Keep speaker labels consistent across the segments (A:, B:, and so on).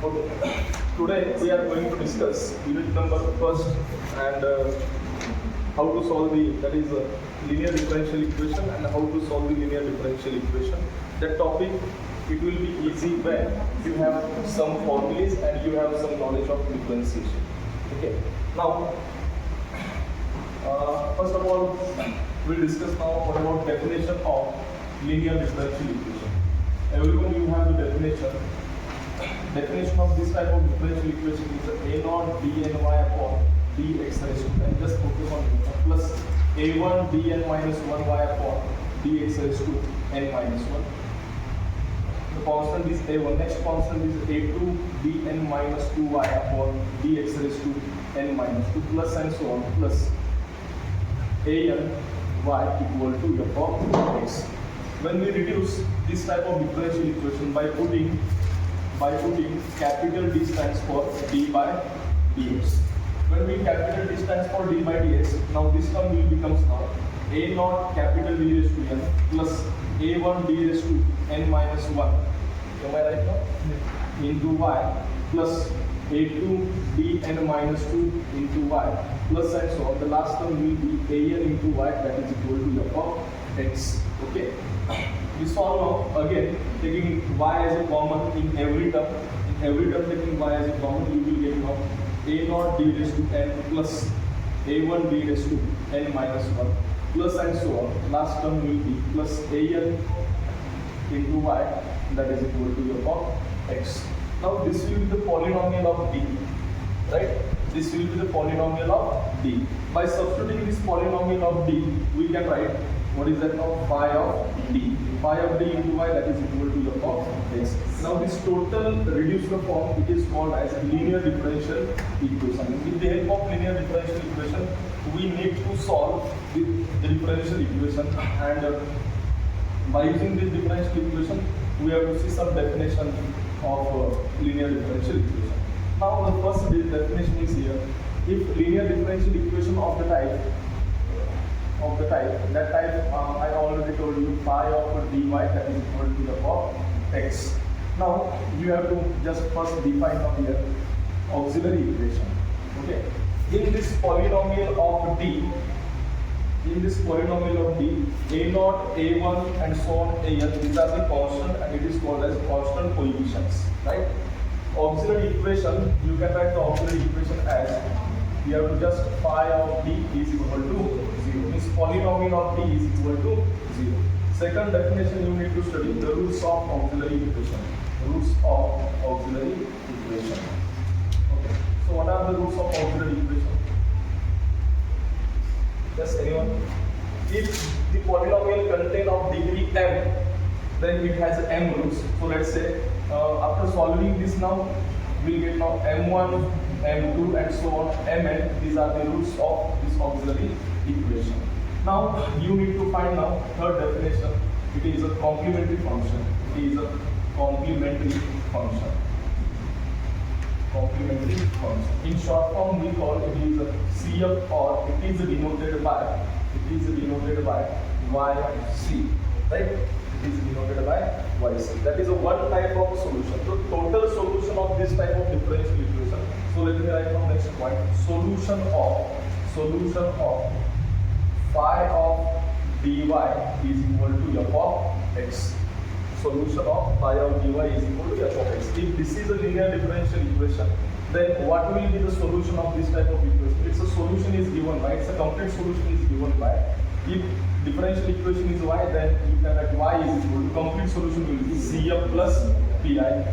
A: Okay. Today we are going to discuss unit number first and how to solve the linear differential equation and how to solve the linear differential equation. That topic, it will be easy when you have some formulas and you have some knowledge of differentiation. Okay. Now, first of all, we'll discuss now what about definition of linear differential equation. Everyone, you have the definition. Definition of this type of differential equation is a naught dny upon dx raised to, and just focus on plus a1 dn minus 1y upon dx raised to n minus 1. The constant is a1. Next constant is a2 dn minus 2y upon dx raised to n minus 2, plus and so on, plus an y equal to f of x. When we reduce this type of differential equation by putting capital D stands for d by dx. When we capital D stands for d by dx, now this term will becomes now a naught capital D raised to n plus a1 d raised to n minus 1. Am I right now? Into y plus a2 dn minus 2 into y plus and so on. The last term will be an into y, that is equal to f of x. Okay. We solve now again taking y as a common in every term. In every term taking y as a common, you will get now a naught d raised to n plus a1 d raised to n minus 1 plus and so on. Last term will be plus an into y, that is equal to f of x. Now this will be the polynomial of d, right? This will be the polynomial of d. By substituting this polynomial of d, we can write what is that now? Phi of d. Phi of d into y, that is equal to f of x. Now this total reduced form, it is called as linear differential equation. With the help of linear differential equation, we need to solve the differential equation, and by using this differential equation, we have to see some definition of linear differential equation. Now the first definition is here. If linear differential equation of the type, I already told you phi of dy, that is equal to f of x. Now you have to just first define up here auxiliary equation. Okay. In this polynomial of d, a naught, a1 and so on, an, these are the constant and it is called as constant coefficients, right? Auxiliary equation, you can write the auxiliary equation as, we have to just phi of d is equal to 0. Means polynomial of d is equal to 0. Second definition, you need to study the roots of auxiliary equation. Roots of auxiliary equation. Okay. So what are the roots of auxiliary equation? Yes, anyone? If the polynomial contain of degree m, then it has m roots. So let's say after solving this now, we'll get now m1, m2 and so on, mn. These are the roots of this auxiliary equation. Now you need to find now third definition. It is a complementary function. It is a complementary function. Complementary function. In short form, we call it is a CF, or it is denoted by YC, right? It is denoted by YC. That is a one type of solution. So total solution of this type of differential equation. So let me write down next point. Solution of phi of dy is equal to f of x. Solution of phi of dy is equal to f of x. If this is a linear differential equation, then what will be the solution of this type of equation? It's a solution is given by, it's a complete solution is given by. If differential equation is y, then you can write y is equal to, complete solution will be cf plus pi.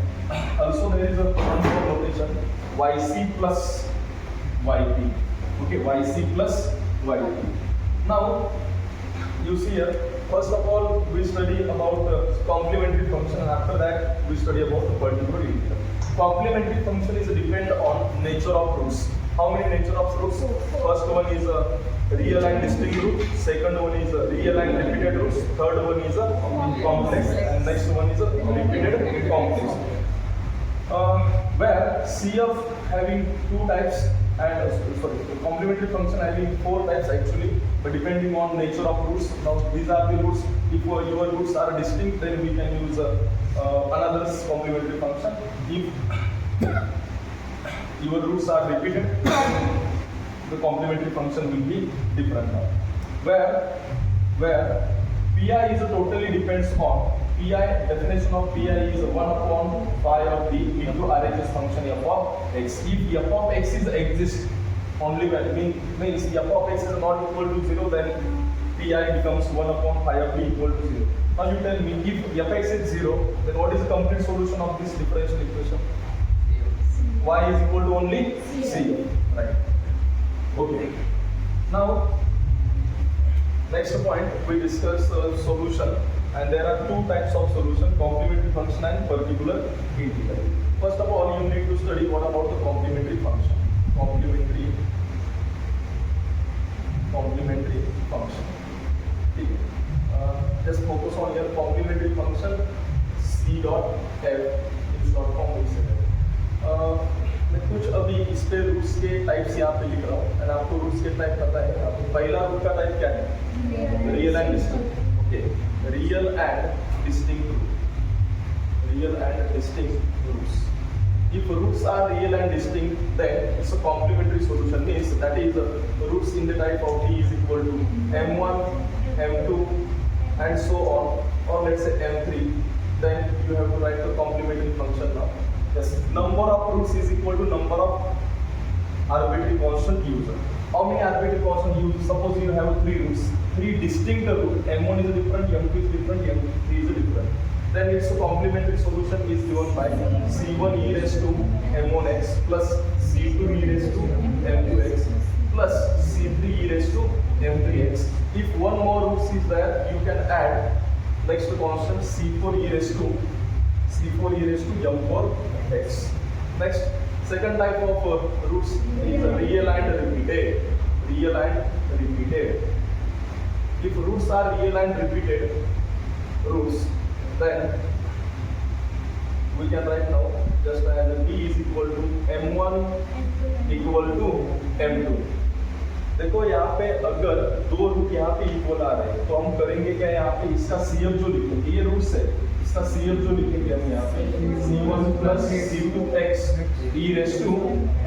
A: Also there is a one more notation, yc plus yp. Okay, yc plus yp. Now you see here, first of all we study about the complementary function, and after that we study about the particular integral. Complementary function is depend on nature of roots. How many nature of roots? First one is a real and distinct root, second one is a real and repeated roots, third one is a complex, and next one is a repeated complex. Where CF having two types, and complementary function having four types actually, but depending on nature of roots. Now these are the roots. If your roots are distinct, then we can use another complementary function. If your roots are repeated, the complementary function will be different now. Where pi is totally depends on pi. Definition of pi is 1 upon phi of d into RHS function f of x. If f of x is exist only when means f of x is not equal to 0, then pi becomes 1 upon phi of d equal to 0. Now you tell me, if fx is 0, then what is the complete solution of this differential equation? Y is equal to only c, right? Okay. Now next point, we discuss solution, and there are two types of solution: complementary function and particular integral. First of all, you need to study what about the complementary function. Complementary function. Okay. Just focus on your complementary function c dot f इस dot form में से मैं कुछ अभी इस पे roots के types यहाँ पे लिख रहा हूँ, और आपको रूट्स के टाइप पता है। आपको पहला रूट का टाइप क्या है? Real and distinct. Okay, real and distinct root, real and distinct roots. If roots are real and distinct, then it's a complementary solution. Means that is roots in the type of d is equal to m1, m2, and so on, or let's say m3. Then you have to write the complementary function now. Yes, number of roots is equal to number of arbitrary constant used. How many arbitrary constant used? Suppose you have 3 roots, 3 distinct roots. M1 is different, M2 is different, M3 is different. Then its complementary solution is given by c1 e raised to m1x plus c2 e raised to m2x plus c3 e raised to m3x. If one more root is there, you can add next constant c4 e raised to m4x. Next, second type of roots is real and repeated. Real and repeated. If roots are real and repeated roots, then we can write now just as d is equal to m1 equal to m2. देखो यहाँ पे अगर दो root यहाँ पे equal आ रहे हैं तो हम करेंगे क्या? यहाँ पे इसका CF जो लिखेंगे, ये रूट्स है, इसका CF जो लिखेंगे हम यहाँ पे c1 plus c2x e raised to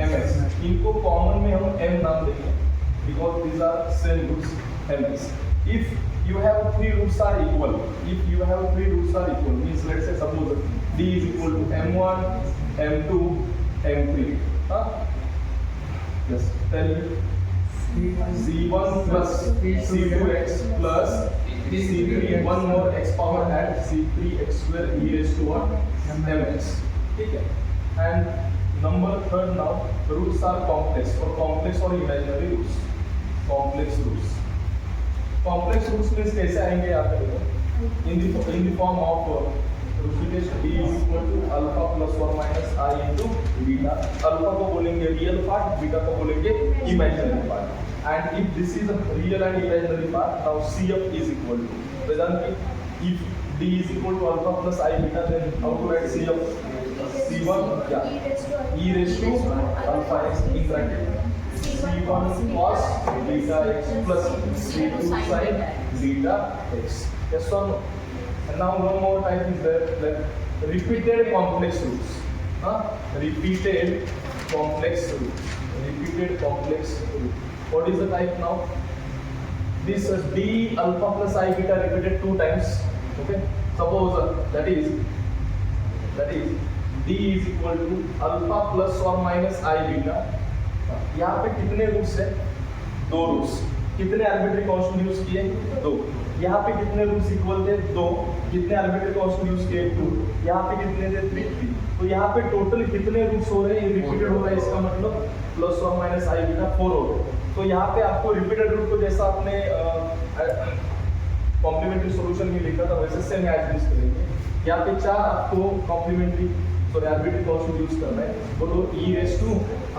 A: mx, इनको कॉमन में हम m नाम देंगे because these are same roots mx. If you have 3 roots are equal, means let's say suppose d is equal to m1, m2, m3. Yes, tell me c1 plus c2x plus c3 one more x power at c3x square e raised to mx. ठीक है? And number third now, roots are complex or imaginary roots. Complex roots. Complex roots means कैसे आएंगे यहाँ पे देखो, in the form of Rishikesh d is equal to alpha plus or minus I into beta. Alpha को बोलेंगे real part, beta को बोलेंगे imaginary part. And if this is a real and imaginary part, now CF is equal to Vedanti. If d is equal to alpha plus I beta, then how to write CF? C1 e raised to alpha x in bracket. C1 cos beta x plus C2 sin beta x. Yes or no? And now one more type is there, like repeated complex roots. Repeated complex root. What is the type now? This d alpha plus I beta repeated 2 times. Okay. Suppose that is d is equal to alpha plus or minus I beta. यहाँ पे कितने roots हैं? 2 roots. कितने arbitrary constant use किए? 2. यहाँ पे कितने roots equal थे? 2. कितने आर्बिट्री कांस्टेंट यूज किए? 2. यहाँ पे कितने थे? 3. तो यहाँ पे टोटल कितने रूट्स हो रहे हैं? रिपीटेड हो रहा है, इसका मतलब प्लस और माइनस आई बीटा 4 हो रहे हैं. तो यहाँ पे आपको रिपीटेड रूट को जैसा आपने कॉम्प्लीमेंट्री सॉल्यूशन में लिखा था वैसे सेम एज यूज करेंगे. यहाँ पे 4 आपको complementary sorry arbitrary constant use करना है. बोलो e raised to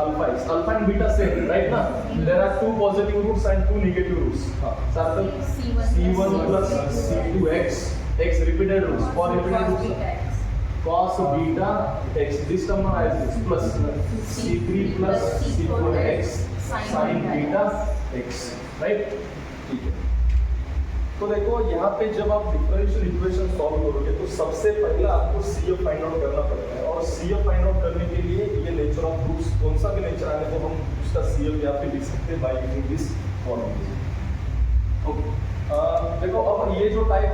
A: alpha x. Alpha and beta same, right ना? There are 2 positive roots and 2 negative roots. सार्थक c1 plus c2x, x repeated roots. For repeated roots, cos beta x. This term now as this plus c3 plus c4x sin beta x, right? ठीक है. तो देखो यहाँ पे जब आप differential equation solve करोगे तो सबसे पहले आपको CF फाइंड आउट करना पड़ता है, और CF फाइंड आउट करने के लिए ये नेचर ऑफ रूट्स कौन सा भी नेचर आने तो हम उसका CF यहाँ पे लिख सकते हैं by using this formula. Okay, देखो अब ये जो टाइप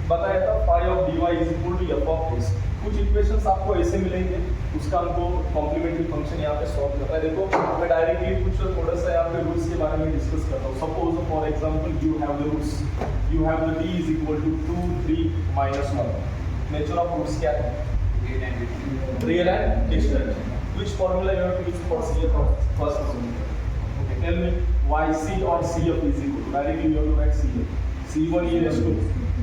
A: बताया था phi of dy is equal to f of x, कुछ इक्वेशंस आपको ऐसे मिलेंगे, उसका हमको कॉम्प्लीमेंट्री फंक्शन यहाँ पे सॉल्व करना है। देखो मैं डायरेक्टली कुछ थोड़ा सा यहाँ पे रूट्स के बारे में डिस्कस करता हूँ। Suppose for example you have the roots, you have the d is equal to 2 3 minus 1। Nature of roots क्या है? Real and distinct. Which formula you have to use for CF first? Okay, tell me why C or CF is equal to, directly you have to write CF, C1 e raised to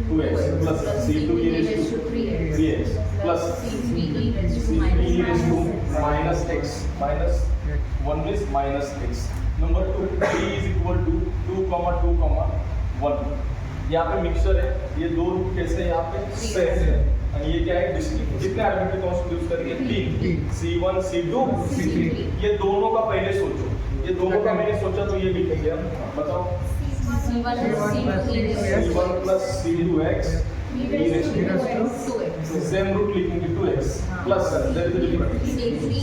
A: 2x plus C2 e raised to 3x plus C3 e raised to minus x minus 1 is minus x। Number 2 d is equal to 2, 2, 1। यहाँ पे mixture है, ये दो root कैसे यहाँ पे same है, और ये क्या है डिस्टिंक्ट। कितने आर्बिट्रेरी कांस्टेंट यूज करेंगे? 3, C1 C2 C3। ये दोनों का पहले सोचो, ये दोनों का मैंने सोचा तो ये लिखेंगे हम, बताओ C1 plus C2x e raised to 2x, same root लिखेंगे 2x plus there is a difference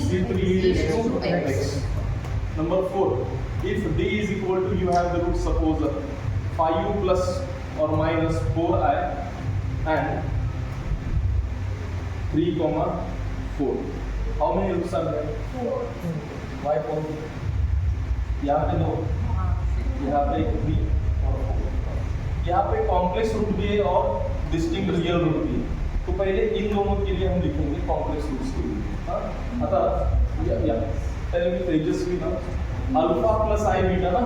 A: C3 e raised to x। Number 4, if d is equal to, you have the root, suppose 5u plus or minus 4i and 3, 4, how many roots are there? 4। Why 4? यहाँ पे 2, यहाँ पे 3 और 4। यहाँ पे complex root भी है और डिस्टिंक्ट रियल रूट भी है, तो पहले इन दोनों के लिए हम लिखेंगे कॉम्प्लेक्स रूट्स के लिए। अतः टेल मी तेजस्वी ना, अल्फा प्लस आई बीटा ना,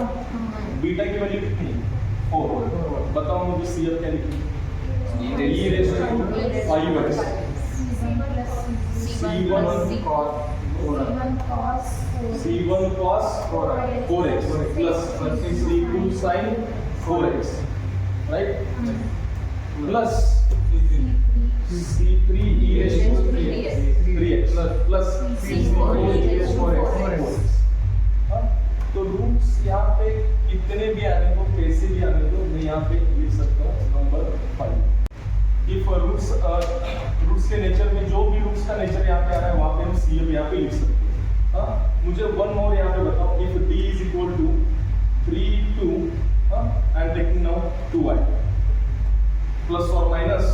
A: बीटा की वैल्यू कितनी है? 4। बताओ मुझे CF क्या लिखेंगे? e raised to 5x C1 cos 4x plus C2 sin 4x, right? Plus C3 e raised to 3x plus C4 e raised to 4x। तो रूट्स यहाँ पे कितने भी आने को, कैसे भी आने को, मैं यहाँ पे लिख सकता हूँ नंबर 5। इफ रूट्स के नेचर में जो भी रूट्स का नेचर यहाँ पे आ रहा है वहाँ पे हम CF यहाँ पे लिख सकते हैं। मुझे वन मोर यहाँ पे बताओ, if d is equal to 3 2 and taking now 2i plus or minus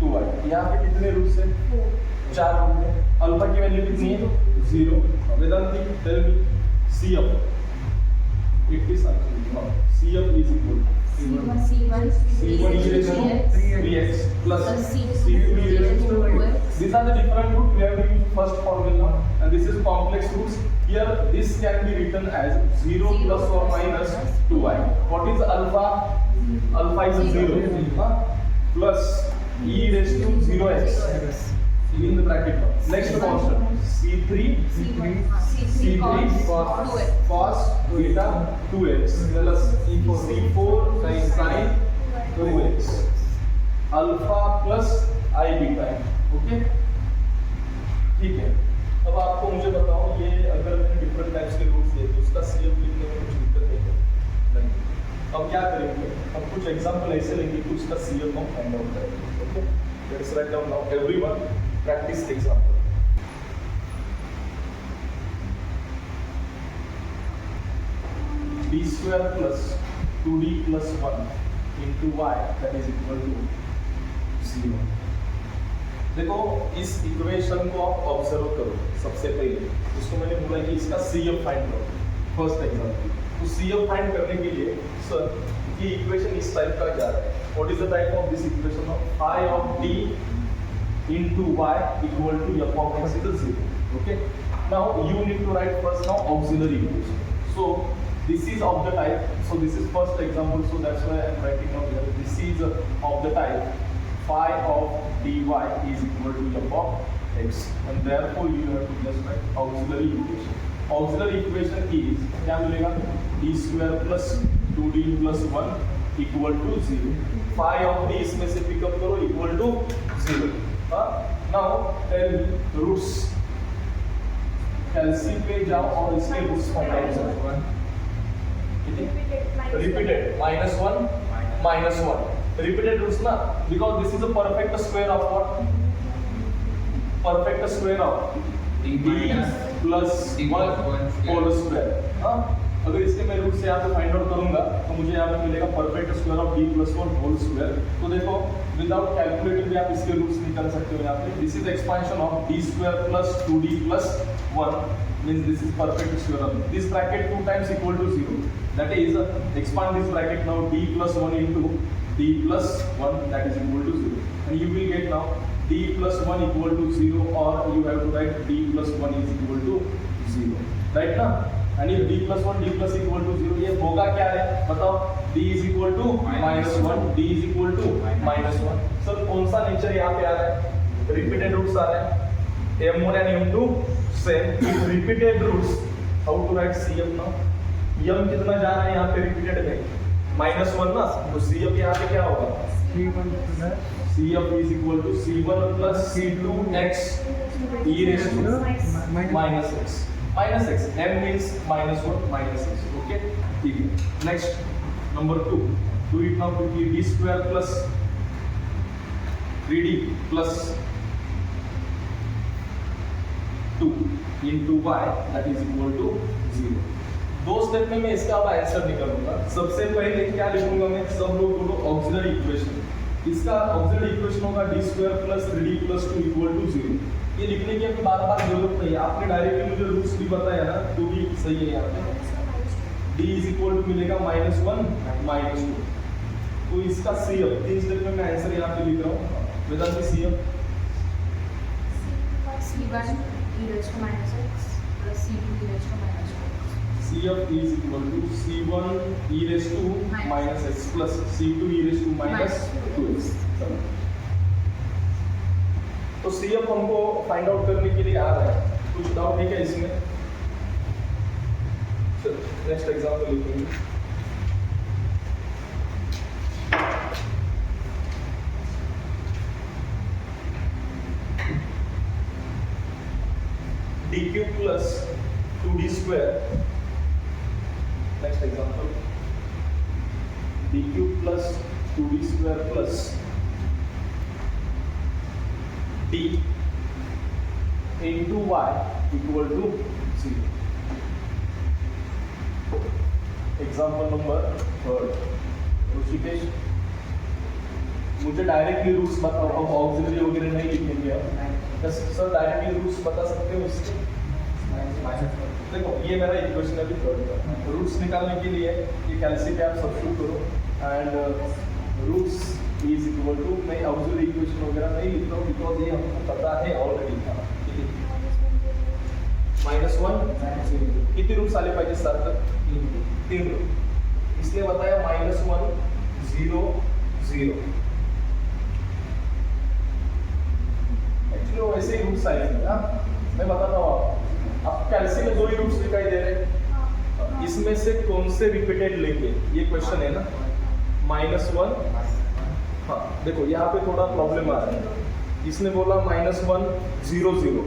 A: 2i, यहाँ पे कितने रूट्स हैं? 4 रूट है। अल्फा की वैल्यू कितनी है? 0। Vedanti tell me CF, it is actually CF is equal to C1 e raised to 3x plus C2 e raised to 2x। These are the different roots, we have to use first formula, and this is complex roots। Here this can be written as 0 plus or minus 2i। What is alpha? Alpha is 0 plus e raised to 0x in the bracket। Next constant C3 cos beta 2x plus C4 sin 2x, alpha plus I beta। Okay, ठीक है। अब आपको मुझे बताओ, ये अगर मैंने different types के रूट्स दिए तो उसका CF लिखने में कुछ दिक्कत नहीं। अब क्या करेंगे, हम कुछ एग्जांपल ऐसे लेंगे कि उसका CF हम फाइंड आउट करेंगे। Okay, let's write down now, everyone practice example. d square plus 2d plus 1 into y that is equal to 0। देखो इस इक्वेशन को आप ऑब्जर्व करो। सबसे पहले इसको मैंने बोला कि इसका CF फाइंड करो, फर्स्ट एग्जांपल। तो CF फाइंड करने के लिए सर ये इक्वेशन इस टाइप का जा रहा है। What is the type of this equation? Of phi of d into y equal to f of x is 0। okay, now you need to write first now auxiliary equation। so this is of the type, so this is first example, so that's why I am writing out here, this is of the type phi of dy is equal to f of x, and therefore you have to just write auxiliary equation। auxiliary equation is क्या मिलेगा? d square plus 2d plus 1 equal to 0। phi of d इसमें से pickup करो equal to 0। now tell me roots, कैलसी पे जाओ और इसके roots find out करो। रिपीटेड -1 -1 repeated roots ना, because this is a perfect square of what? Perfect square of d plus 1 whole square. हाँ, अगर इसके मैं रूट से यहाँ पे फाइंड आउट करूंगा तो मुझे यहाँ पे मिलेगा perfect square of d plus 1 whole square. तो देखो विदाउट कैलकुलेटर भी आप इसके रूट्स निकाल सकते हो यहाँ पे. This is expansion of d square plus 2d plus 1 means this is perfect square of this bracket 2 times equal to 0. That is expand this bracket now d plus 1 into d plus 1 that is equal to 0, and you will get now d plus 1 equal to 0, or you have to write d plus 1 is equal to 0, right ना. and if d plus 1 d plus equal to 0, ये होगा क्या है बताओ? d is equal to -1, d is equal to -1. Sir कौन सा nature यहाँ पे आ रहा है? रिपीटेड रूट्स आ रहे हैं, m1 and m2 same. Repeated roots, how to write cf now? m कितना जा रहा है यहाँ पे रिपीटेड में? -1 ना, तो cf यहाँ पे क्या होगा? cf is equal to c1 plus c2x e raised to -x. -x, m means -1 -x. okay, ठीक है. next number 2, do it now quickly. d square plus 3d plus 2 into y that is equal to 0. दो step में मैं इसका अब answer निकालूंगा. सबसे पहले क्या लिखूंगा मैं? सब लोग बोलो ऑक्सिलरी इक्वेशन. इसका ऑक्सिलरी इक्वेशन होगा d square plus 3d plus 2 equal to 0. ये लिखने की अभी बार बार जरूरत नहीं है, आपने डायरेक्टली मुझे रूट्स भी बताया ना, तो भी सही है. यहाँ पे d इज इक्वल टू मिलेगा -1 -2. तो इसका cf 3 स्टेप में मैं आंसर यहाँ पे लिख रहा हूँ. वेदांत cf
B: c1 e raised to -x plus c2 e raised to -x.
A: cf is equal to c1 e raised to -x plus c2 e raised to -2x. तो cf हमको find out करने के लिए आ रहा है. कुछ डाउट है क्या इसमें? नेक्स्ट एग्जांपल लिखेंगे. d cube plus 2d square. Next example, d cube plus 2d square plus d into y equal to 0. Example number 3. Rishikesh, मुझे डायरेक्टली रूट्स बताओ. अब ऑक्सिलरी वगैरह नहीं लिखेंगे अब. सर डायरेक्टली रूट्स बता सकते हो इसके? देखो ये मेरा इक्वेशन अभी थर्ड का. रूट्स निकालने के लिए ये कैल्सी पे आप सब्स्टिट्यूट करो and roots is equal to, मैं ऑक्सिलरी इक्वेशन वगैरह नहीं लिख रहा हूँ बिकॉज ये हमको पता है ऑलरेडी था. -1 कितने रूट्स आले पाहिजे सारखं? 3 रूट. इसलिए बताया -1 0 0. एक्चुअली वैसे ही रूट्स आएंगे. मैं बताता हूँ आपको. अब कैल्सी में 2 ही रूट्स दिखाई दे रहे हैं. इसमें से कौन से रिपीटेड लेंगे ये क्वेश्चन है ना. -1, हाँ देखो यहाँ पे थोड़ा प्रॉब्लम आ रहा है. इसने बोला -1 0 0,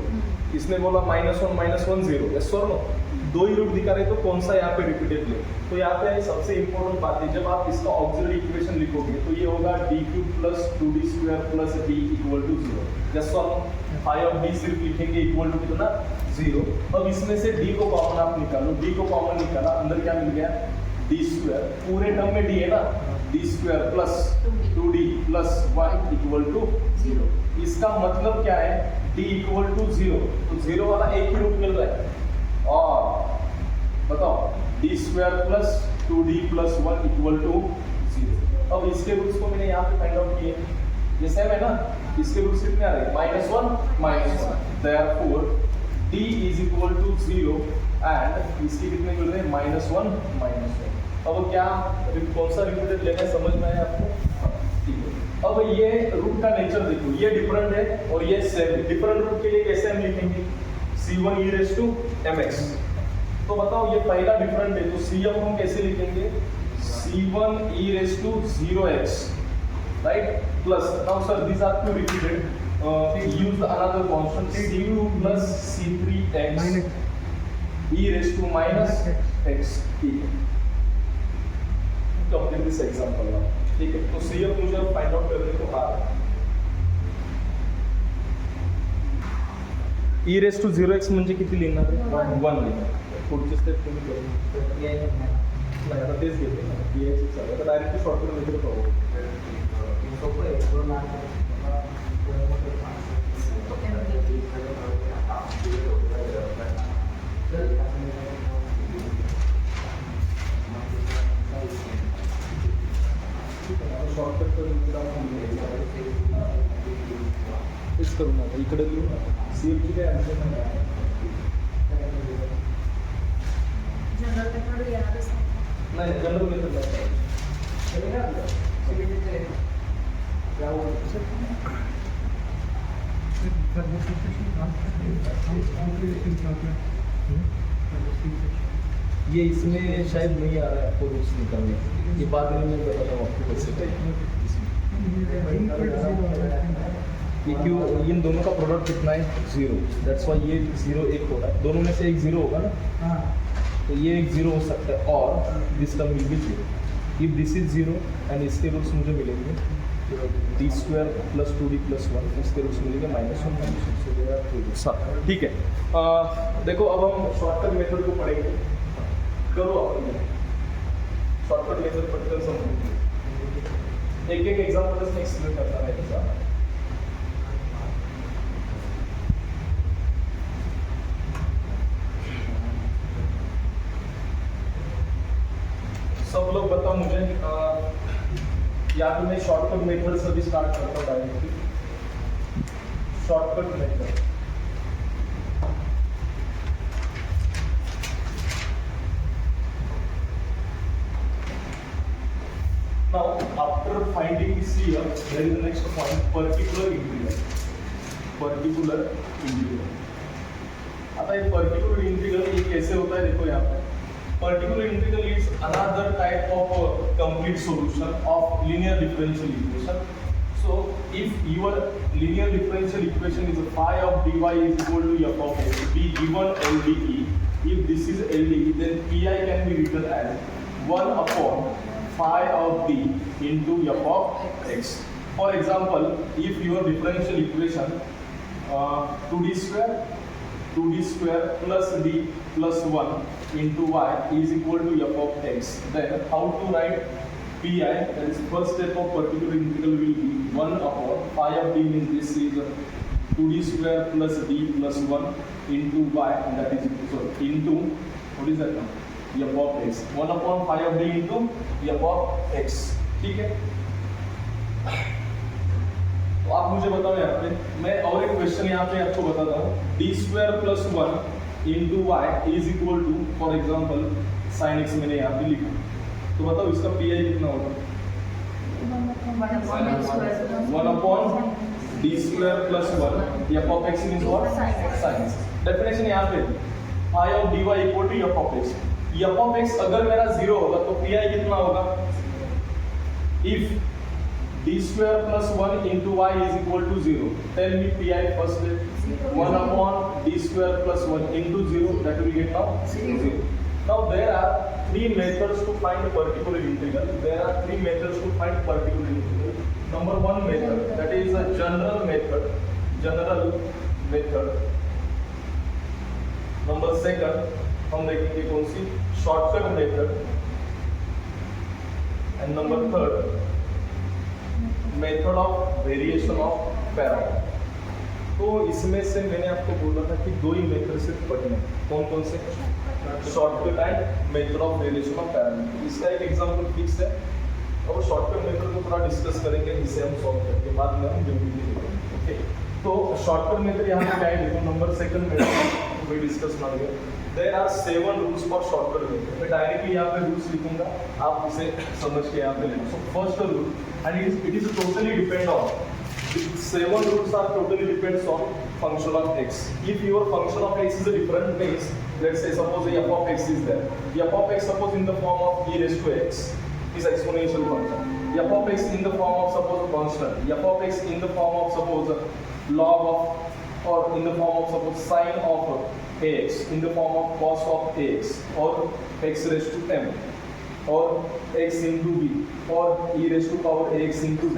A: इसने बोला -1 0. यस और नो? 2 ही रूट दिखा रहे तो कौन सा यहाँ पे रिपीटेड ले? तो यहाँ पे सबसे इंपॉर्टेंट बात है, जब आप इसका ऑक्सिलरी इक्वेशन लिखोगे तो ये होगा d cube plus 2d square plus d equal to 0. Yes और नो? फाई ऑफ d सिर्फ लिखेंगे इक्वल टू कितना? 0. अब इसमें से d को कॉमन आप निकालो. d को कॉमन निकाला, अंदर क्या मिल गया? d square. पूरे टर्म में d है ना, d square plus 2d plus 1 equal to 0. इसका मतलब क्या है? d equal to 0. तो 0 वाला एक ही रूट मिल रहा है. और बताओ d square plus 2d plus 1 equal to 0. अब इसके रूट्स को मैंने यहाँ पे फाइंड आउट किए. ये सेम है ना. इसके रूट्स कितने आ रहे हैं? -1 therefore d is equal to 0 and इसके कितने मिल रहे हैं? -1 अब क्या कौन सा रिपीटेड लेना है समझ में आया आपको? ठीक है. अब ये रूट का नेचर देखो, ये डिफरेंट है और ये सेम है. डिफरेंट रूट के लिए कैसे हम लिखेंगे? c1 e raised to mx. तो बताओ ये पहला डिफरेंट है तो cf हम कैसे लिखेंगे? c1 e raised to 0x, right? Plus now sir these are two repeated. Use another constant du plus c3x e raised to minus x. Complete this example now. ठीक है, तो सी एफ मुझे find out करने को आ रहा है। ई raise to 0x म्हणजे किती लिहिणार आहे? 1 लिहिणार. पुढचे स्टेप तुम्ही करू. नाही आता तेच घेते ना, DX चालू आता डायरेक्टली शॉर्टकट मेथड पाहू. शॉर्टकट तेच करू ना, इकडे लिहू ना. CF काय आन्सर नाही.
B: जनरल मेथड येणारच नाही.
A: नाही जनरल मेथड नाही. ये इसमें शायद नहीं आ रहा है आपको रूट्स निकालने, ये बाद में मैं बताता हूँ आपको कैसे. ये क्यों, इन दोनों का प्रोडक्ट कितना है? 0. दैट्स वाई ये 0 1 हो रहा है, दोनों में से एक 0 होगा ना, तो ये एक 0 हो सकता है, और this term will be 0. If this is 0 and इसके रूट्स मुझे मिलेंगे d² + 2d + 1, इसके रूट्स मिलेंगे -1 -6. ठीक है, देखो अब हम शॉर्टकट मेथड को पढ़ेंगे. करो आप शॉर्टकट मेथड पढ़कर समझेंगे. एक एक एग्जांपल से एक्सप्लेन करना है ऐसा. सब लोग बताओ मुझे, या तो मैं शॉर्टकट मेथड से भी स्टार्ट करता हूँ directly. Shortcut method now after finding CF there is the next point, particular integral. particular integral. आता ये particular integral ये कैसे होता है देखो यहाँ पे. particular integral is another type of complete solution of linear differential equation. So if your linear differential equation is phi of dy is equal to f of x, be given LDE. If this is LDE, then Pi can be written as 1 upon phi of d into f of x. For example, if your differential equation 2d² plus d plus 1 into y is equal to f of x, then how to write Pi? That is first step of particular integral will be 1 upon phi of d means this is 2d² plus d plus 1 into y, and that is into what is that now? f of x. 1 upon phi of d into f of x. ठीक है, तो आप मुझे बताओ यहाँ पे, मैं और एक क्वेश्चन यहाँ पे आपको बताता हूँ. d² plus 1 into y is equal to, for example sin x मैंने यहाँ पे लिखा, तो बताओ इसका Pi कितना होगा? 1 upon d² plus 1 f of x means what? sin x. Definition यहाँ पे phi of dy equal to f of x. f of x अगर मेरा 0 होगा तो Pi कितना होगा? If d² plus 1 into y is equal to 0, tell me Pi first. 1 upon d² plus 1 into 0, that will get now 0. Now there are three methods to find particular integral. There are three methods to find particular integral. Number one method, that is a general method. General method. Number second, हम देखेंगे कौन सी? Shortcut method. And number third, method of variation of parameter. तो इसमें से मैंने आपको बोला था कि दो ही मेथड सिर्फ पढ़ने. कौन कौन से? Shortcut and method of variation of parameter. इसका एक एग्जांपल फिक्स है, और शॉर्टकट मेथड को थोड़ा डिस्कस करेंगे, इसे हम सॉल्व करके बाद में हम ज्योमेट्री देखेंगे. ओके, तो शॉर्टकट मेथड यहाँ पे क्या है देखो. Number second method we discuss now here. There are 7 rules for shortcut method. मैं डायरेक्टली यहाँ पे रूल्स लिखूंगा, आप इसे समझ के यहाँ पे लेना. So first rule, and it is totally depend on. 7 rules are totally depends on function of x. If your function of x is a different base, let's say suppose f of x is there. F of x suppose in the form of e raised to x is exponential function. F of x in the form of suppose a constant. F of x in the form of suppose a log of, or in the form of suppose sine of ax, in the form of cos of ax, or x raised to m. और x into b और e raised to power ax into b,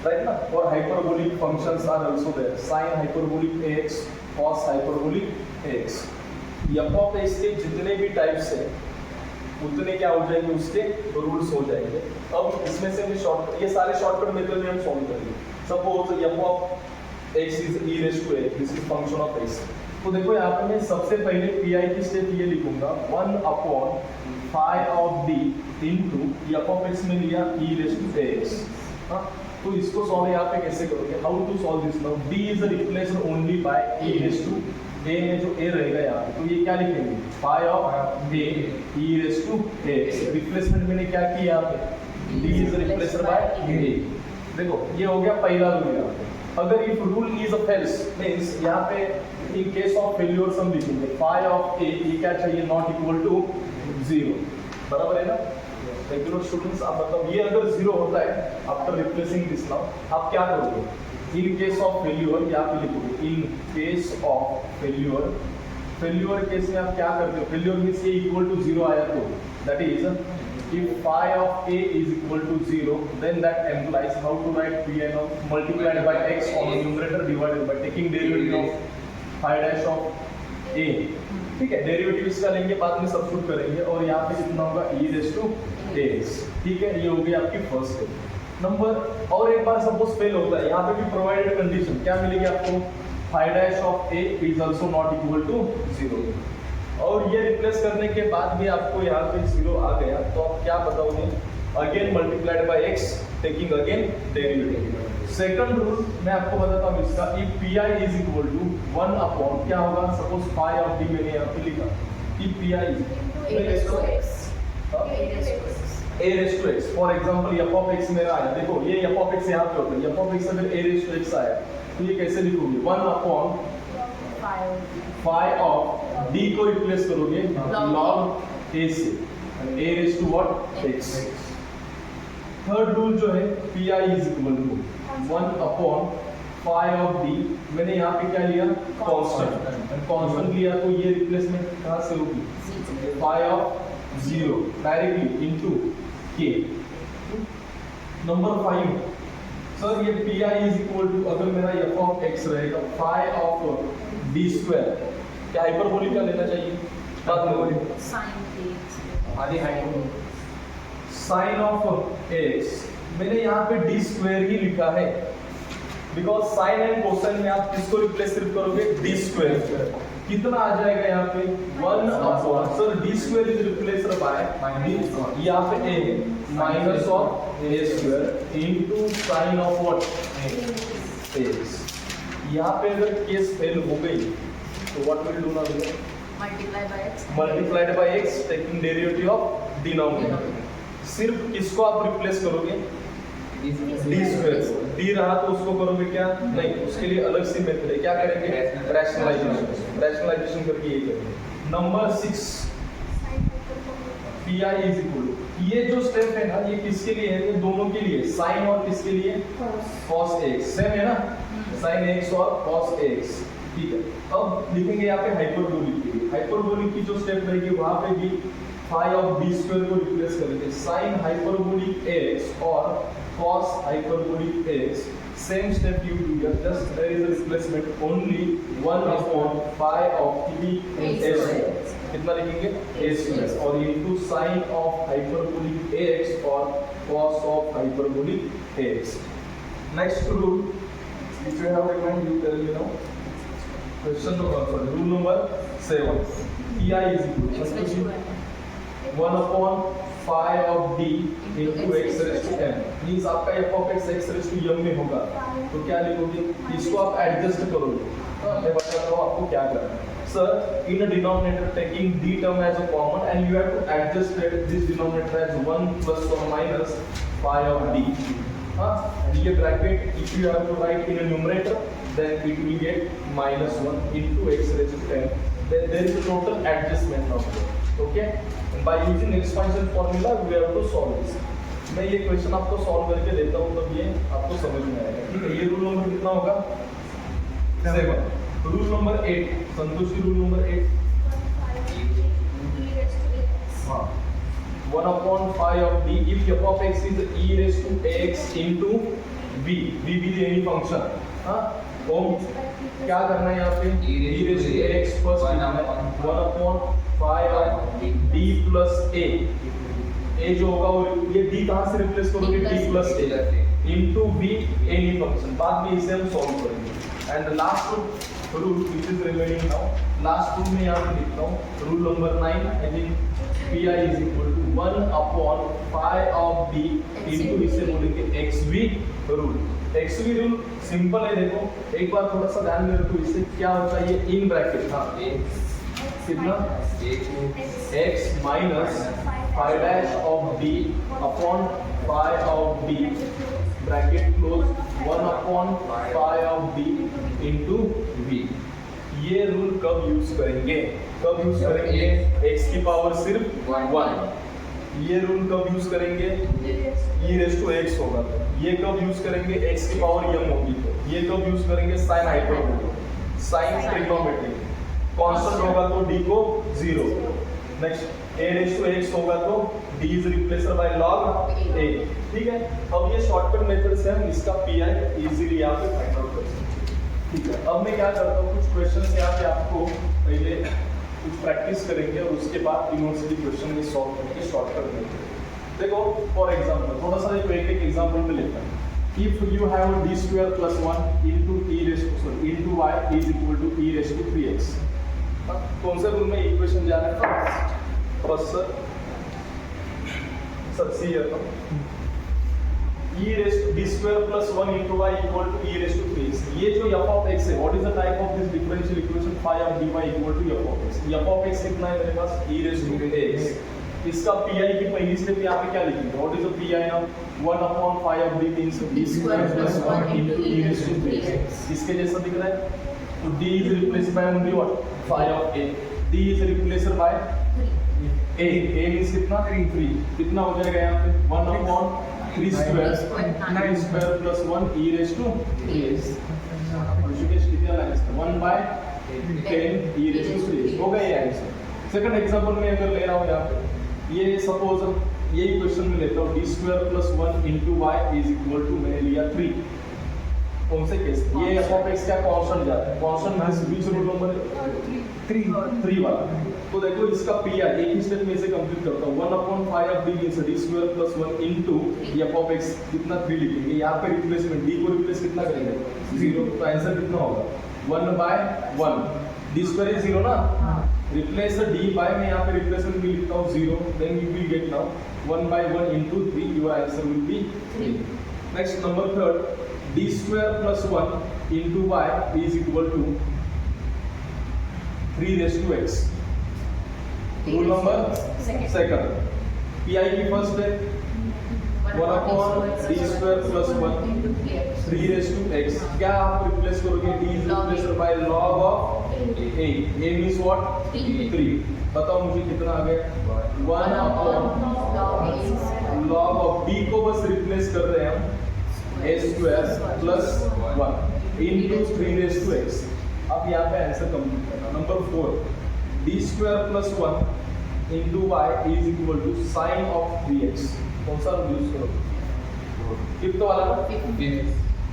A: right ना? और hyperbolic functions are also there, sin hyperbolic ax, cos hyperbolic ax. f of x के जितने भी types हैं उतने क्या हो जाएंगे, उसके रूल्स हो जाएंगे. अब इसमें से ये सारे शॉर्टकट मेथड में हम सॉल्व करेंगे. Suppose f of x is e raised to x, this is function of x. तो देखो यहाँ पे मैं सबसे पहले pi की स्टेप ये लिखूंगा 1 upon phi of d into f of x में लिया e raised to x. हाँ, तो इसको सॉल्व यहाँ पे कैसे करोगे, how to solve this now. d is replaced only by e raised to a में जो a रहेगा यहाँ पे, तो ये क्या लिखेंगे, phi of a e raised to x. Replacement मैंने क्या किया यहाँ पे, d is replaced by a. देखो ये हो गया पहला रूल यहाँ पे. अगर if rule is fails means यहाँ पे इन केस ऑफ फेल्योर हम लिखेंगे phi of a ये क्या चाहिए, नॉट इक्वल टू 0. बराबर है ना. रेगुलर स्टूडेंट्स आप मतलब ये अगर 0 होता है आफ्टर रिप्लेसिंग दिस नाउ, आप क्या करोगे, इन केस ऑफ फेल्योर यहाँ पे लिखोगे in case of failure. Failure case में आप क्या करते हो, फेल्योर मींस ये इक्वल टू 0 आया तो that is if phi of a is equal to 0, then that implies how to write pi of multiplied by x on the numerator divided by taking derivative of phi dash of a. ठीक है, derivative इसका लेंगे, बाद में substitute करेंगे और यहाँ पे कितना होगा e raised to ax. ठीक है, ये हो गई आपकी फर्स्ट स्टेप. नंबर और एक बार सपोज फेल होता है, यहाँ पे भी प्रोवाइडेड कंडीशन क्या मिलेगी आपको, phi dash of a is also not equal to 0. और ये रिप्लेस करने के बाद भी आपको यहाँ पे 0 आ गया तो आप क्या बताओगे, again multiplied by x taking again derivative. Second rule मैं आपको बताता हूँ इसका, if pi is equal to 1 upon क्या होगा, सपोज phi of d मैंने यहाँ पे लिखा, if pi
B: a raised to x.
A: a raised to x. For example f of x मेरा आया, देखो ये f of x यहाँ पे होता है, f of x अगर a raised to x आया तो ये कैसे लिखोगे, 1 अपॉन phi of d को रिप्लेस करोगे log a से, a raised to what, x. Third rule जो है pi is equal to 1 upon phi of d, मैंने यहाँ पे क्या लिया, कांस्टेंट. कांस्टेंट लिया तो ये रिप्लेसमेंट कहाँ से होगी, phi of 0 directly into k. Number 5, sir ये pi is equal to अगर मेरा f of x रहेगा phi of d स्क्वायर, क्या हाइपरबोलिक का लेना चाहिए, बात में
B: Sin
A: hyperbolic. Sine of x मैंने यहाँ पे d स्क्वायर ही लिखा है, बिकॉज साइन एंड कोसाइन में आप किसको रिप्लेस करोगे, d स्क्वायर. कितना आ जाएगा यहाँ पे, 1 upon, sir d square is replaced by d, यहाँ पे a minus of a square into sine of what, x. यहाँ पे अगर केस फेल हो गई तो what will do now, multiplied by x taking derivative of denominator. सिर्फ किसको आप रिप्लेस करोगे, d स्क्वायर. d रहा तो उसको करोगे क्या, नहीं, उसके लिए अलग सी मेथड है, क्या करेंगे, रैशनलाइजेशन करके ये करेंगे. Number 6, pi is equal to, ये जो स्टेप है ना ये किसके लिए है, ये दोनों के लिए, साइन और किसके लिए, cos x. सेम है ना, sin x और cos x. ठीक है, अब लिखेंगे यहाँ पे हाइपरबोलिक के लिए. हाइपरबोलिक की जो स्टेप रहेगी वहां पे भी phi of d स्क्वायर को रिप्लेस करेंगे, sin हाइपरबोलिक x और cos hyperbolic x. Same step you do here, just there is a replacement only 1 upon phi of d s. कितना लिखेंगे, a स्क्वायर और into sin of hyperbolic x और cos of hyperbolic x. Next rule if you have recommend you tell me now. Question number, sorry, rule number 7, pi is equal to 1 upon phi of d into x raised to m. Means आपका f of x raised to m में होगा तो क्या लिखोगे, इसको आप adjust करोगे. मैं बताता हूँ आपको क्या करना है. Sir, in a denominator taking d term as a common and you have to adjust this denominator as 1 plus or minus phi of d. And ये bracket if you have to write in a numerator then it will get minus 1 into x raised to 10. Then there is a total adjustment now. Okay? And by using expansion formula we have to solve this. मैं ये question आपको solve करके देता हूँ तब ये आपको समझ में आएगा. ठीक है, ये रूल नंबर कितना होगा, 7. Rule number 8, Santoshi rule number 8. हाँ, 1 upon phi of d if f of x is e raised to x into v v be the any function हाँ ओम क्या करना है यहाँ पे e raised to x first 1 upon phi of d plus a जो होगा वो ये d कहाँ से रिप्लेस करोगे d plus a into v any function बाद में इसे हम सॉल्व करेंगे and last rule which is remaining now last rule में यहाँ पे लिखता हूँ rule number 9 I think pi is equal to 1 upon phi of d into इसे बोलेंगे xv rule xv rule simple है देखो एक बार थोड़ा सा ध्यान में रखो इससे क्या होता है ये इन ब्रैकेट हाँ कितना x minus phi dash of d upon phi of d bracket close 1 upon phi of d into v ये रूल कब यूज करेंगे x की पावर सिर्फ 1 ये रूल कब यूज करेंगे e रेज़ टू x होगा ये कब यूज करेंगे x की पावर m होगी तो ये कब यूज करेंगे sine hyperbolic sine trigonometry constant होगा तो d को 0 next a raise to x होगा तो d is replaced by log a ठीक है अब ये शॉर्टकट मेथड से हम इसका pi इजीली यहां पे फाइंड आउट कर सकते हैं ठीक है अब मैं क्या करता हूँ कुछ क्वेश्चंस यहाँ पे आपको पहले कुछ प्रैक्टिस करेंगे और उसके बाद यूनिवर्सिटी क्वेश्चन में सॉल्व करके शॉर्टकट में देखो फॉर एग्जांपल थोड़ा सा एक एग्जांपल में लेता हूँ if you have d square plus 1 into e raised to into y is equal to e raised to 3x कौन से रूल में इक्वेशन जा रहा है फर्स्ट सर सी है तो e raised to d square plus 1 into y equal to e raised to 3x ये जो f of x है what is the type of this differential equation phi of dy equal to f of x f of x कितना है मेरे पास e raised to x इसका pi की पहली step यहाँ पे क्या लिखेंगे what is the pi now 1 upon phi of d means d square plus 1 into e raised to 3x इसके जैसा दिख रहा है तो d is replaced by only what phi of a d is replaced by a means कितना 3 कितना हो जाएगा यहाँ पे 1 upon 3 square plus 1 e raised to 3x Rishikesh कितना लगा इसका 1 by 10 e raised to 3x हो गया ये आंसर सेकंड एग्जांपल में अगर ले रहा हूँ यहाँ पे ये सपोज यही क्वेश्चन में लेता हूँ d square plus 1 into y is equal to मैंने लिया 3 कौन से केस ये f of x का कांस्टेंट जाता है कांस्टेंट बीच रूट नंबर 3 वाला तो देखो इसका पी एक ही स्टेप में इसे कंप्लीट करता हूँ 1 upon phi of d means d square plus 1 into f of x कितना 3 लिखेंगे यहाँ पे रिप्लेसमेंट d को रिप्लेस कितना करेंगे 0 तो आंसर कितना होगा 1 by 1 d square is 0 ना रिप्लेस d by मैं यहाँ पे रिप्लेसमेंट भी लिखता हूँ 0 then you will get now 1 by 1 into 3 your answer will be 3 next number third d square plus 1 into y is equal to 3 raised to x rule number second pi की first है 1 upon d square plus 1 3 raised to x क्या आप replace करोगे d is replaced by log of a means what 3 बताओ मुझे कितना आ गया 1 upon log of d को बस रिप्लेस कर रहे हैं हम a square plus 1 into 3 raised to x अब यहाँ पे आंसर कंप्लीट करना number 4 d square plus 1 into y is equal to sin of 3x कौन सा रूल यूज करोगे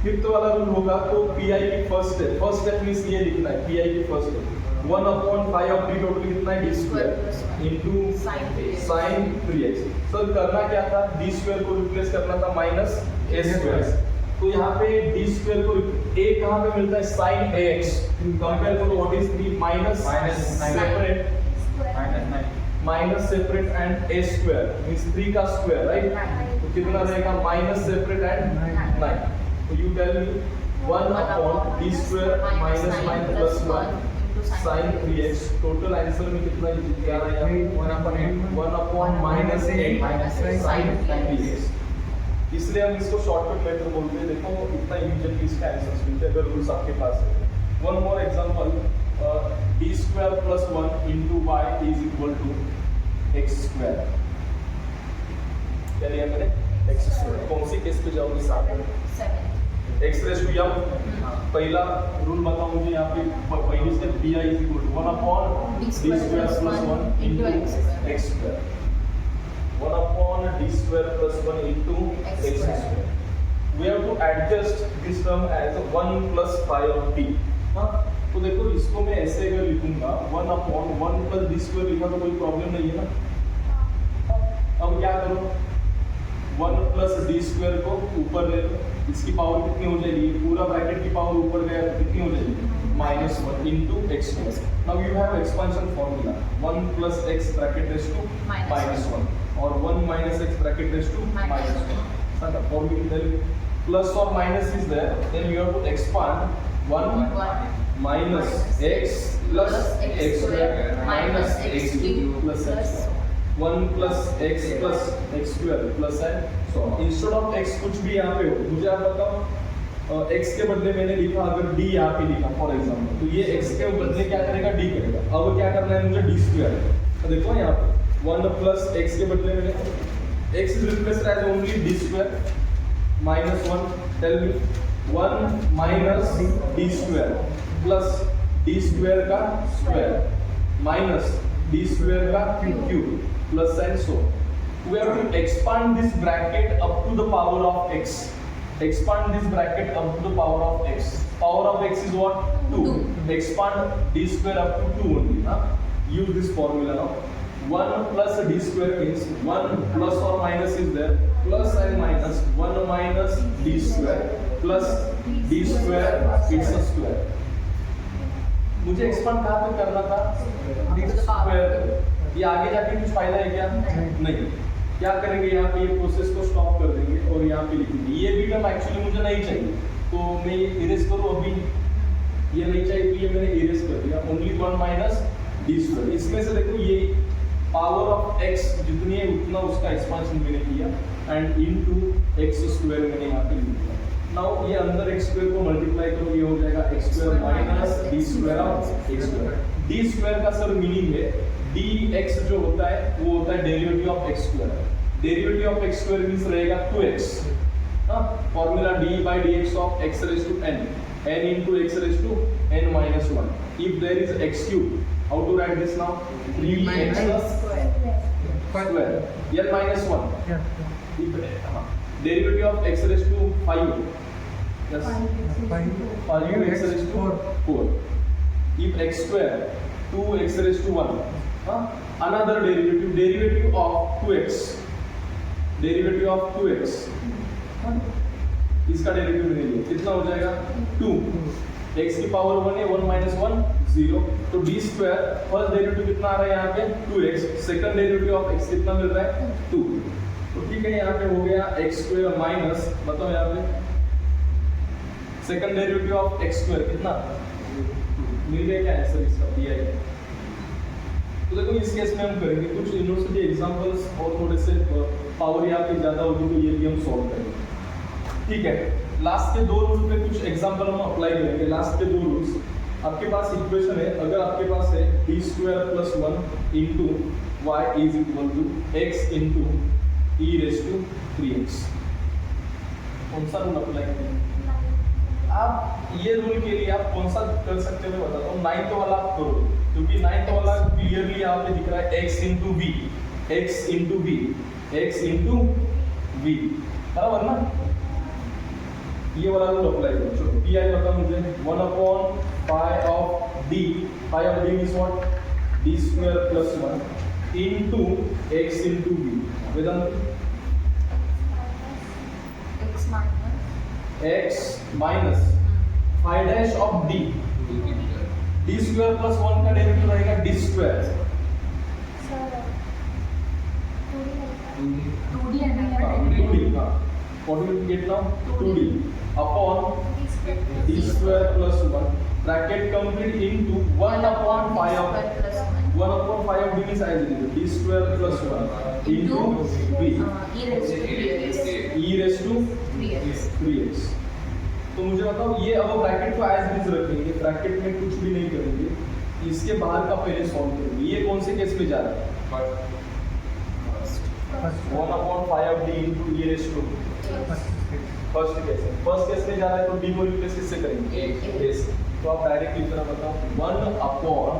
A: फिफ्थ वाला रूल होगा तो pi की फर्स्ट स्टेप मींस ये लिखना है pi की फर्स्ट है 1 upon phi of d total कितना है d square into sin 3x sir करना क्या था d square को रिप्लेस करना था माइनस a square तो यहाँ पे d square को a कहाँ पे मिलता है sin ax कंपेयर करो what is 3 minus separate and a square means 3 का स्क्वायर राइट तो कितना रहेगा माइनस सेपरेट एंड 9 तो you tell me 1 upon d square minus 9 plus 1 sin 3x total answer में कितना क्या आया 1 upon minus 8 sin 3x इसलिए हम इसको शॉर्टकट मेथड बोलते हैं देखो इतना इमीडिएटली इसका आंसर मिलते हैं अगर रूल्स आपके पास है one more example d square plus 1 into y is equal to x square क्या लिया मैंने x square कौन सी केस पे जाओगे साथ में 7 x raised to m पहला रूल बताओ मुझे यहाँ पे पहली step pi is equal to 1 upon d square plus 1 into x square 1 upon d square plus 1 into x square. We have to adjust this term as 1 plus phi of d. हाँ, तो देखो इसको मैं ऐसे अगर लिखूंगा 1 upon 1 plus d square लिखा तो कोई प्रॉब्लम नहीं है ना. अब क्या करो, 1 plus d square को ऊपर ले लो, इसकी पावर कितनी हो जाएगी, पूरा ब्रैकेट की पावर ऊपर गया तो कितनी हो जाएगी, -1 into x square. Now you have expansion formula 1 plus x bracket raised to -1 or 1 minus x bracket raised to -1. So the formula plus or minus is there, then you have to expand 1 minus x plus x square minus x cube plus x square. 1 plus x square plus n. So instead of x कुछ भी यहाँ पे हो, मुझे आप बताओ x के बदले मैंने लिखा अगर d यहाँ पे लिखा फॉर एग्जाम्पल, तो ये x के बदले क्या करेगा, d करेगा. अब क्या करना है मुझे, d स्क्वायर. तो देखो यहाँ पे 1 plus x के बदले मैंने x is replaced as only d square -1. Tell me 1 minus d square plus d square का square minus d square का cube plus and so. We have to expand this bracket up to the power of x. Expand this bracket up to the power of x. Power of x is what? 2. Expand d square up to 2 only. Use this formula now. 1 plus d square means 1 plus or minus is there. Plus and minus 1 minus d square plus d square, it's a square. मुझे expand कहाँ पे करना था, d square. ये आगे जाके कुछ फायदा है क्या? नहीं. क्या करेंगे यहाँ पे, ये प्रोसेस को स्टॉप कर देंगे और यहाँ पे लिखेंगे. ये भी टर्म एक्चुअली मुझे नहीं चाहिए, तो मैं ये इरेज करूँ. अभी ये नहीं चाहिए तो ये मैंने इरेज कर दिया. Only 1 minus D square. इसमें से देखो ये पावर ऑफ x जितनी है उतना उसका एक्सपांशन मैंने किया एंड इनटू x स्क्वायर मैंने यहाँ पे लिख दिया. नाउ ये अंदर x स्क्वायर को मल्टीप्लाई करो, ये हो जाएगा x square minus D square of x square. D square का सर मीनिंग है dx जो होता है वो होता है derivative of x square. Derivative of x square means रहेगा 2x. Formula d by dx of x raised to n, n into x raised to n minus 1. If there is x cube, how to write this now? 3x square n minus 1. If derivative of x raised to 5, yes, 5x raised to 4. If x square 2x raised to 1, another derivative of 2x, derivative of 2x, इसका derivative ले लिया, कितना हो जाएगा 2. x की power 1 है, 1 minus 1 0. तो d square first derivative कितना आ रहा है यहाँ पे 2x, second derivative of x कितना मिल रहा है 2. तो ठीक है, यहाँ पे हो गया x स्क्वायर माइनस, बताओ यहाँ पे second derivative of x square कितना मिल गया, क्या आंसर इसका दिया है. तो देखो इस केस में हम करेंगे कुछ यूनिवर्सिटी एग्जांपल्स और थोड़े से पावर यहाँ पे ज्यादा होगी तो ये भी हम सॉल्व करेंगे. ठीक है, लास्ट के 2 रूल पे कुछ एग्जांपल हम अप्लाई करेंगे. लास्ट के 2 रूल्स, आपके पास इक्वेशन है, अगर आपके पास है d square plus 1 into y is equal to x into e raise to 3x, कौन सा रूल अप्लाई करेंगे आप? ये रूल के लिए आप कौन सा कर सकते हो बताता हूँ. 9th वाला आप करो, क्योंकि 9th वाला क्लियरली यहाँ पे दिख रहा है x into v, x into v, x into v, बराबर ना. ये वाला रूल अप्लाई करो. चलो pi बता मुझे 1 upon pi of d, pi of d is what, d square plus 1 into x into v. Vedant x minus phi dash of d, d square plus 1 का derivative रहेगा d स्क्वायर. 2d, हाँ, what will we get now? 2d upon d square plus 1 bracket complete into 1 upon phi of 1 upon phi of d is as it is, d square plus 1 into v e raised to 3x. तो मुझे बताओ ये अब bracket को as it is रखेंगे, bracket में कुछ भी नहीं करेंगे, इसके बाहर का पहले सॉल्व करेंगे. ये कौन से केस में जा रहा है? 1 upon phi of d into e raised to first case है. फर्स्ट केस में जा रहा है तो d को रिप्लेस किससे करेंगे? a. तो आप डायरेक्ट इस तरह बताओ 1 upon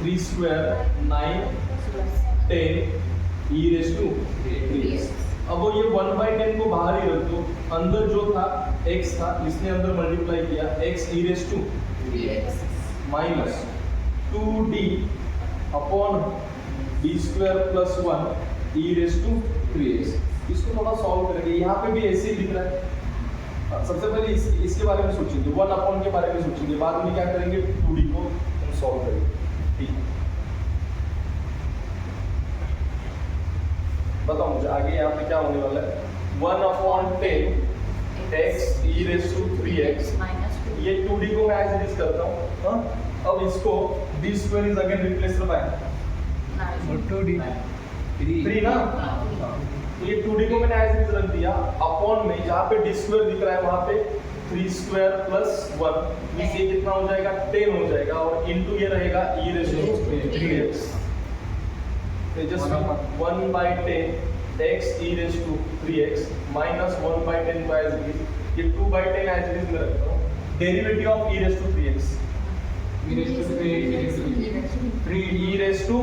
A: 3 square 9 10 e raise to 3x। अब वो ये 1/10 को बाहर ही रख दो, अंदर जो था x था, इसने अंदर मल्टीप्लाई किया x e raise to
B: 3x
A: minus 2d upon d square plus 1 e raise to 3x। इसको थोड़ा सॉल्व करेंगे, यहाँ पे भी ऐसे ही दिख रहा है। सबसे पहले इसके बारे में सोचेंगे, 1 अपॉन के बारे में सोचेंगे, बाद में क्या करेंगे 2d को हम सॉल्व करेंगे। ठीक, बताओ मुझे आगे यहाँ पे क्या होने वाला है। 1/10 x e raise to 3x,
B: minus 2
A: ये 2d को मैं एज इट इज करता हूँ। हाँ, अब इसको d square is again replace by
C: 2d
A: 3 ना, तो ये 2d को मैंने एज इट इज रख दिया, अपॉन में जहाँ पे d स्क्वायर दिख रहा है वहाँ पे 3 स्क्वायर प्लस 1 मींस ये कितना हो जाएगा 10 हो जाएगा, और इनटू ये रहेगा e raise to 3x। Tejasvi 1/10 x e raised to 3x minus 1/10 को as it is, ये 2/10 as it is में रखता हूँ। Derivative of e raised to 3x,
C: e raised to 3
A: e raised to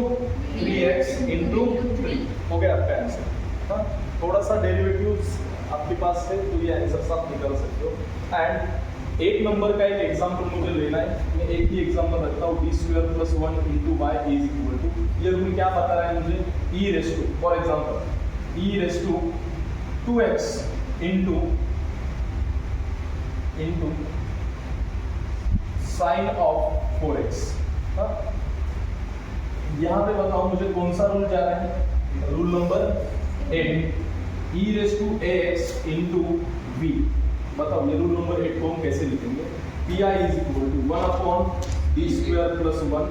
A: 3x into 3 हो गया आपका आंसर। हाँ, थोड़ा सा डेरिवेटिव्स आपके पास है तो ये आंसर आप निकाल सकते हो। एंड एक नंबर का एक एग्जाम्पल मुझे लेना है, मैं एक ही एग्जाम्पल रखता हूँ, d square plus 1 into y is equal to, ये रूल क्या बता रहा है मुझे, e raise to, for example e raise to 2x into sine of 4x। यहाँ पे बताओ मुझे कौन सा रूल जा रहा है, rule number 8, e raise to ax into v। बताओ ये रूल नंबर 8 को हम कैसे लिखेंगे, pi is equal to 1 upon d square plus 1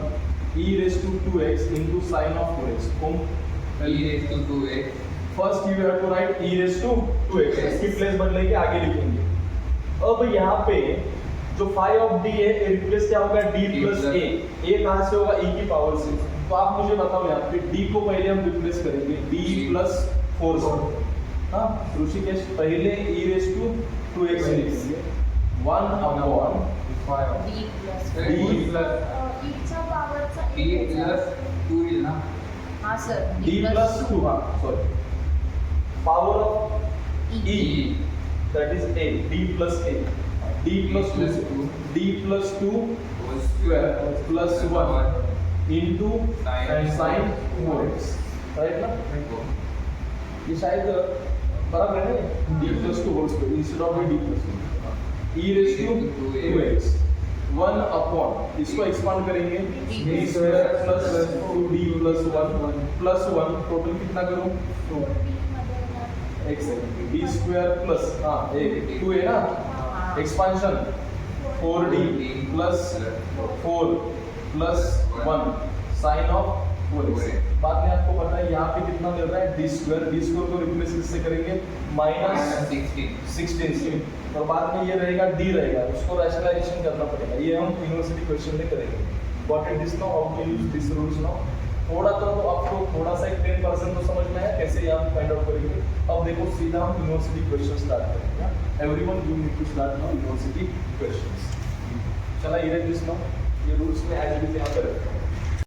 A: e raise to 2x into sine of 4x।
C: e raised to 2x
A: first you have to write e raise to 2x, इसकी place बदल के आगे लिखेंगे। अब यहाँ पे जो phi ऑफ d है रिप्लेस क्या होगा d प्लस a कहाँ से होगा e की पावर से, तो आप मुझे बताओ यहाँ पे d को पहले हम रिप्लेस करेंगे d प्लस 4 से। हाँ ऋषिकेश, पहले e रेस टू 2x लिखेंगे 1 अपॉन
B: d plus
A: d
B: चा पावरचा
C: e plus 2 is ना
B: हाँ सर
A: d प्लस 2, हाँ sorry, power of e that is a, d plus a, d plus 2 d plus 2
C: whole square
A: plus 1 into and sin 4x, right ना, ये शायद बराबर है ना, d plus 2 whole square instead of d plus 2 e raise to 2x 1 upon, इसको expand करेंगे d square plus 2d plus 1 plus 1, total कितना करूं एक सेकंड, d स्क्वायर प्लस हाँ एक 2 है ना, expansion 4d plus 4 plus 1 sine of 4x। बाद में आपको पता है यहाँ पे कितना मिल रहा है d स्क्वायर को रिप्लेस किससे करेंगे माइनस 16 से, और बाद में ये रहेगा d रहेगा, उसको रैशनलाइजेशन करना पड़ेगा, ये हम यूनिवर्सिटी क्वेश्चन में करेंगे। What is this now, how to use this rules now, थोड़ा तो आपको थोड़ा सा एक 10% तो समझ में आया कैसे ये हम फाइंड आउट करेंगे। अब देखो सीधा हम यूनिवर्सिटी क्वेश्चन स्टार्ट करेंगे। Everyone you need to start now university questions. चला इरेज दिस नाउ, ये रूल्स में एज इट इज यहाँ पे रखते हैं।